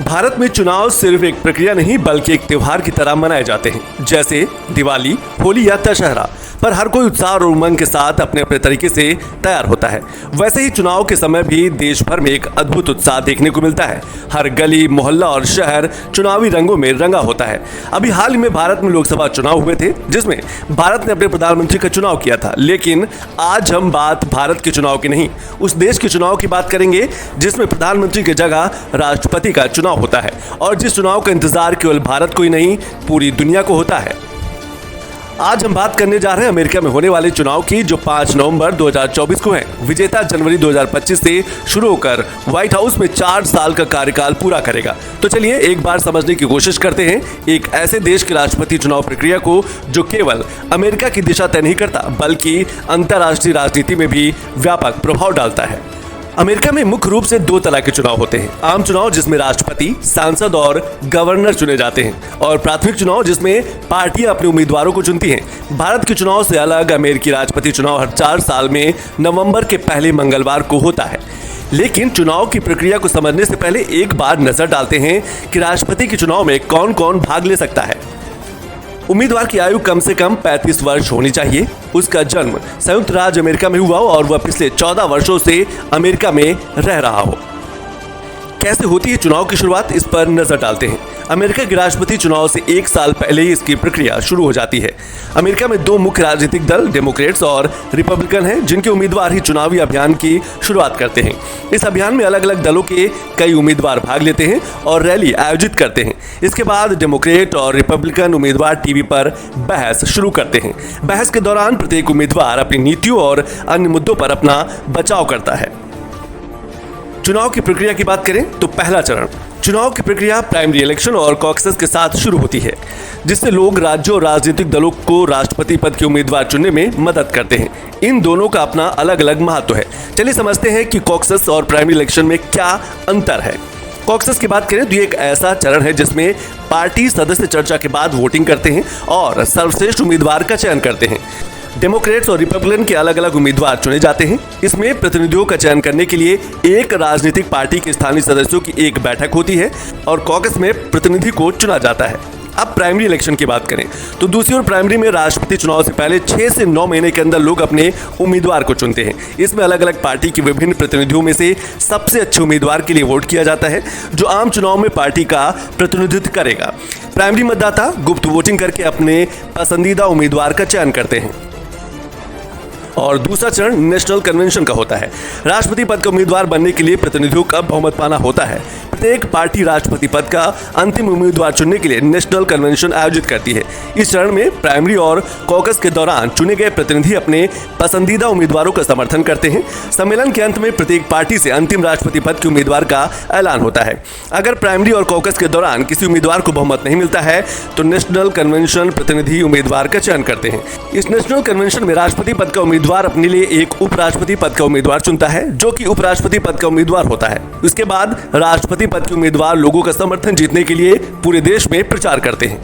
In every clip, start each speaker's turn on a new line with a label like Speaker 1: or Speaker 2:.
Speaker 1: भारत में चुनाव सिर्फ एक प्रक्रिया नहीं बल्कि एक त्योहार की तरह मनाए जाते हैं, जैसे दिवाली, होली या दशहरा। पर हर कोई उत्साह और उमंग के साथ अपने अपने तरीके से तैयार होता है। वैसे ही चुनाव के समय भी देश भर में एक अद्भुत उत्साह देखने को मिलता है। हर गली, मोहल्ला और शहर चुनावी रंगों में रंगा होता है। अभी हाल ही में भारत में लोकसभा चुनाव हुए थे, जिसमें भारत ने अपने प्रधानमंत्री का चुनाव किया था। लेकिन आज हम बात भारत के चुनाव की नहीं, उस देश के चुनाव की बात करेंगे जिसमें प्रधानमंत्री की जगह राष्ट्रपति का चुनाव होता है, और जिस चुनाव का इंतजार केवल भारत को ही नहीं पूरी दुनिया को होता है। आज हम बात करने जा रहे हैं अमेरिका में होने वाले चुनाव की, जो 5 नवंबर 2024 को है। विजेता जनवरी 2025 से शुरू होकर व्हाइट हाउस में 4 साल का कार्यकाल पूरा करेगा। तो चलिए एक बार समझने की कोशिश करते हैं एक ऐसे देश के राष्ट्रपति चुनाव प्रक्रिया को जो केवल अमेरिका की दिशा तय नहीं करता बल्कि अंतर्राष्ट्रीय राजनीति में भी व्यापक प्रभाव डालता है। अमेरिका में मुख्य रूप से 2 तरह के चुनाव होते हैं। आम चुनाव जिसमें राष्ट्रपति, सांसद और गवर्नर चुने जाते हैं, और प्राथमिक चुनाव जिसमें पार्टियां अपने उम्मीदवारों को चुनती हैं। भारत के चुनाव से अलग अमेरिकी राष्ट्रपति चुनाव हर 4 साल में नवंबर के पहले मंगलवार को होता है। लेकिन चुनाव की प्रक्रिया को समझने से पहले एक बार नजर डालते हैं कि राष्ट्रपति के चुनाव में कौन कौन भाग ले सकता है। उम्मीदवार की आयु कम से कम 35 वर्ष होनी चाहिए। उसका जन्म संयुक्त राज्य अमेरिका में हुआ हो और वह पिछले 14 वर्षों से अमेरिका में रह रहा हो। कैसे होती है चुनाव की शुरुआत, इस पर नजर डालते हैं। अमेरिका के राष्ट्रपति चुनाव से 1 साल पहले ही इसकी प्रक्रिया शुरू हो जाती है। अमेरिका में 2 मुख्य राजनीतिक दल, डेमोक्रेट्स और रिपब्लिकन हैं, जिनके उम्मीदवार ही चुनावी अभियान की शुरुआत करते हैं। इस अभियान में अलग अलग दलों के कई उम्मीदवार भाग लेते हैं और रैली आयोजित करते हैं। इसके बाद डेमोक्रेट और रिपब्लिकन उम्मीदवार टीवी पर बहस शुरू करते हैं। बहस के दौरान प्रत्येक उम्मीदवार अपनी नीतियों और अन्य मुद्दों पर अपना बचाव करता है। चुनाव की प्रक्रिया की बात करें तो पहला चरण चुनाव की प्रक्रिया प्राइमरी इलेक्शन और कॉकसेस के साथ शुरू होती है, जिससे लोग राज्यों और राजनीतिक दलों को राष्ट्रपति पद के उम्मीदवार चुनने में मदद करते हैं। इन दोनों का अपना अलग अलग महत्व है। चलिए समझते हैं कि कॉकसेस और प्राइमरी इलेक्शन में क्या अंतर है। कॉकसेस की बात करें तो ये एक ऐसा चरण है जिसमें पार्टी सदस्य चर्चा के बाद वोटिंग करते हैं और सर्वश्रेष्ठ उम्मीदवार का चयन करते हैं। डेमोक्रेट्स और रिपब्लिकन के अलग अलग उम्मीदवार चुने जाते हैं। इसमें प्रतिनिधियों का चयन करने के लिए एक राजनीतिक पार्टी के स्थानीय सदस्यों की एक बैठक होती है और कॉकस में प्रतिनिधि को चुना जाता है। अब प्राइमरी इलेक्शन की बात करें तो दूसरी ओर प्राइमरी में राष्ट्रपति चुनाव से पहले 6 से 9 महीने के अंदर लोग अपने उम्मीदवार को चुनते हैं। इसमें अलग अलग पार्टी के विभिन्न प्रतिनिधियों में से सबसे अच्छे उम्मीदवार के लिए वोट किया जाता है, जो आम चुनाव में पार्टी का प्रतिनिधित्व करेगा। प्राइमरी मतदाता गुप्त वोटिंग करके अपने पसंदीदा उम्मीदवार का चयन करते हैं। और दूसरा चरण नेशनल कन्वेंशन का होता है। राष्ट्रपति पद का उम्मीदवार बनने के लिए प्रतिनिधियों का बहुमत पाना होता है। प्रत्येक पार्टी राष्ट्रपति पद का अंतिम उम्मीदवार चुनने के लिए नेशनल कन्वेंशन आयोजित करती है। इस चरण में प्राइमरी और कॉकस के दौरान चुने गए प्रतिनिधि अपने पसंदीदा उम्मीदवारों का समर्थन करते हैं। सम्मेलन के अंत में प्रत्येक पार्टी से अंतिम राष्ट्रपति पद के उम्मीदवार का ऐलान होता है। अगर प्राइमरी और कॉकस के दौरान किसी उम्मीदवार को बहुमत नहीं मिलता है तो नेशनल कन्वेंशन प्रतिनिधि उम्मीदवार का चयन करते हैं। इस नेशनल कन्वेंशन में राष्ट्रपति पद का उम्मीदवार अपने लिए एक उपराष्ट्रपति पद का उम्मीदवार चुनता है, जो कि उपराष्ट्रपति पद का उम्मीदवार होता है। उसके बाद राष्ट्रपति पद के उम्मीदवार लोगों का समर्थन जीतने के लिए पूरे देश में प्रचार करते हैं।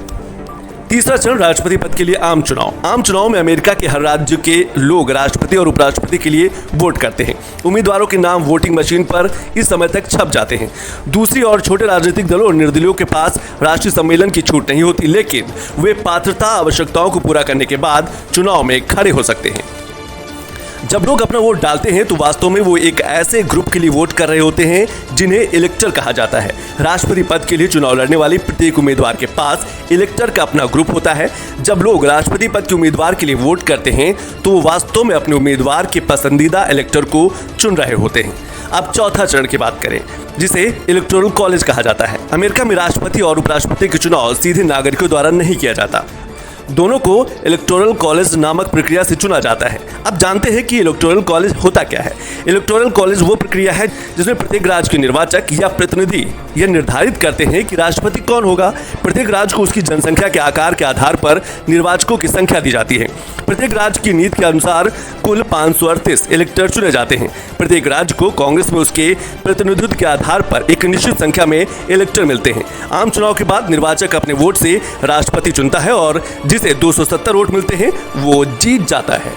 Speaker 1: तीसरा चरण राष्ट्रपति पद के लिए आम चुनाव। आम चुनाव में अमेरिका के हर राज्य के लोग राष्ट्रपति और उपराष्ट्रपति के लिए वोट करते हैं। उम्मीदवारों के नाम वोटिंग मशीन पर इस समय तक छप जाते हैं। दूसरी ओर छोटे राजनीतिक दलों और निर्दलीयों के पास राष्ट्रीय सम्मेलन की छूट नहीं होती, लेकिन वे पात्रता आवश्यकताओं को पूरा करने के बाद चुनाव में खड़े हो सकते हैं। जब लोग अपना वोट डालते हैं तो वास्तव में वो एक ऐसे ग्रुप के लिए वोट कर रहे होते हैं जिन्हें इलेक्टर कहा जाता है। राष्ट्रपति पद के लिए चुनाव लड़ने वाले प्रत्येक उम्मीदवार के पास इलेक्टर का अपना ग्रुप होता है। जब लोग राष्ट्रपति पद के उम्मीदवार के लिए वोट करते हैं तो वो वास्तव में अपने उम्मीदवार के पसंदीदा इलेक्टर को चुन रहे होते हैं। अब चौथा चरण की बात करें, जिसे इलेक्टोरल कॉलेज कहा जाता है। अमेरिका में राष्ट्रपति और उपराष्ट्रपति के चुनाव सीधे नागरिकों द्वारा नहीं किया जाता। दोनों को इलेक्टोरल कॉलेज नामक प्रक्रिया से चुना जाता है। अब जानते हैं कि इलेक्टोरल कॉलेज होता क्या है। इलेक्टोरल कॉलेज वो प्रक्रिया है जिसमें प्रत्येक राज्य के निर्वाचक या प्रतिनिधि यह निर्धारित करते हैं कि राष्ट्रपति कौन होगा। प्रत्येक राज्य को उसकी जनसंख्या के आकार के आधार पर निर्वाचकों की संख्या दी जाती है। प्रत्येक राज्य की नीति के अनुसार कुल 538 इलेक्टर चुने जाते हैं। प्रत्येक राज्य को कांग्रेस में उसके प्रतिनिधित्व के आधार पर एक निश्चित संख्या में इलेक्टर मिलते हैं। आम चुनाव के बाद निर्वाचक अपने वोट से राष्ट्रपति चुनता है और जिसे 270 वोट मिलते हैं वो जीत जाता है।